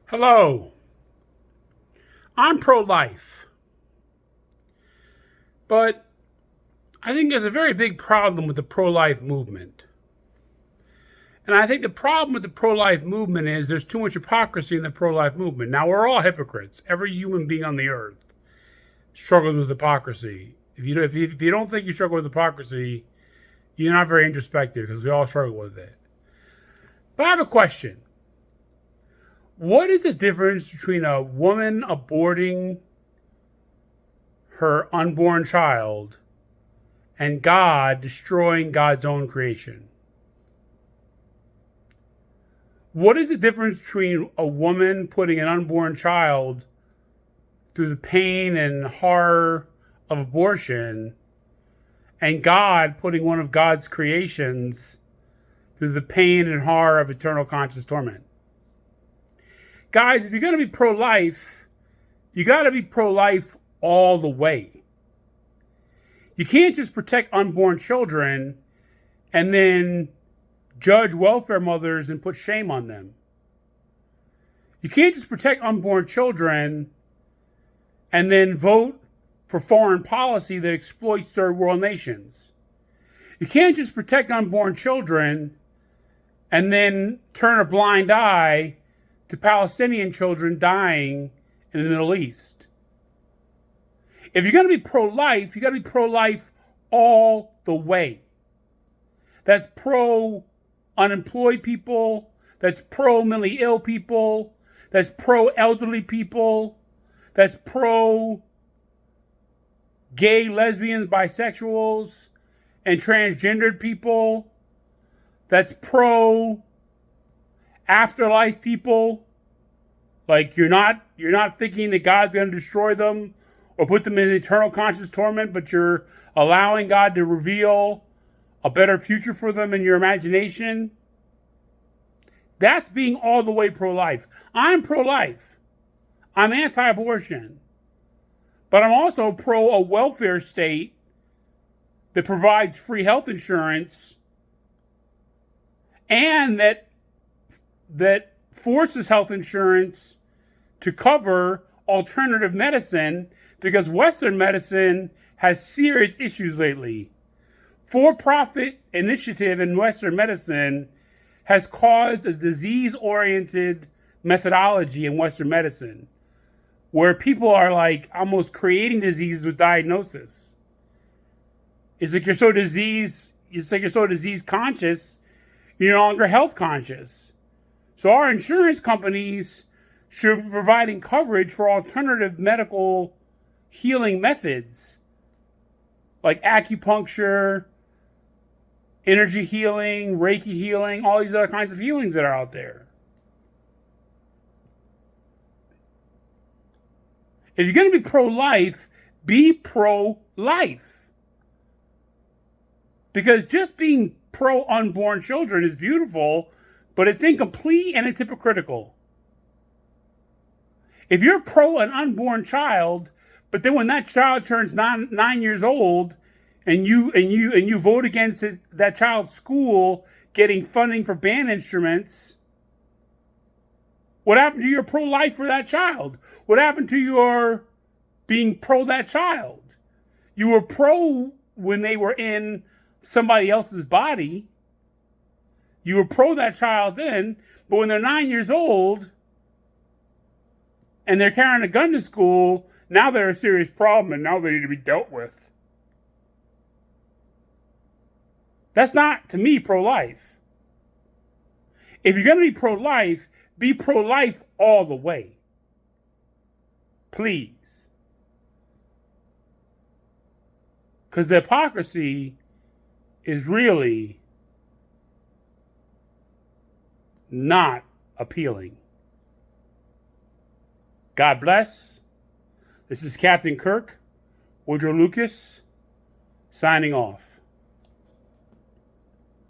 Hello, I'm pro-life, but I think there's a very big problem with the pro-life movement. And I think the problem with the pro-life movement is there's too much hypocrisy in the pro-life movement. Now, we're all hypocrites. Every human being on the earth struggles with hypocrisy. If you don't think you struggle with hypocrisy, you're not very introspective because we all struggle with it. But I have a question. What is the difference between a woman aborting her unborn child and God destroying God's own creation? What is the difference between a woman putting an unborn child through the pain and horror of abortion and God putting one of God's creations through the pain and horror of eternal conscious torment? Guys, if you're going to be pro-life, you got to be pro-life all the way. You can't just protect unborn children and then judge welfare mothers and put shame on them. You can't just protect unborn children and then vote for foreign policy that exploits third world nations. You can't just protect unborn children and then turn a blind eye to Palestinian children dying in the Middle East. If you're going to be pro-life, you got to be pro-life all the way. That's pro-unemployed people. That's pro-mentally ill people. That's pro-elderly people. That's pro-gay, lesbians, bisexuals, and transgendered people. That's pro-afterlife people. Like you're not thinking that God's going to destroy them or put them in eternal conscious torment, but you're allowing God to reveal a better future for them in your imagination. That's being all the way pro-life. I'm pro-life. I'm anti-abortion. But I'm also pro a welfare state that provides free health insurance and that forces health insurance to cover alternative medicine because Western medicine has serious issues lately. For-profit initiative in Western medicine has caused a disease-oriented methodology in Western medicine where people are like almost creating diseases with diagnosis. It's like you're so disease conscious, you're no longer health conscious. So our insurance companies should be providing coverage for alternative medical healing methods like acupuncture, energy healing, Reiki healing, all these other kinds of healings that are out there. If you're going to be pro-life, be pro-life. Because just being pro-unborn children is beautiful, but it's incomplete and it's hypocritical. If you're pro an unborn child, but then when that child turns 9 years old, and you vote against that child's school getting funding for band instruments, what happened to your pro-life for that child? What happened to your being pro that child? You were pro when they were in somebody else's body. You were pro that child then, but when they're 9 years old and they're carrying a gun to school, now they're a serious problem and now they need to be dealt with. That's not, to me, pro-life. If you're going to be pro-life all the way. Please. Because the hypocrisy is really not appealing. God bless. This is Captain Kirk, Woodrow Lucas, signing off.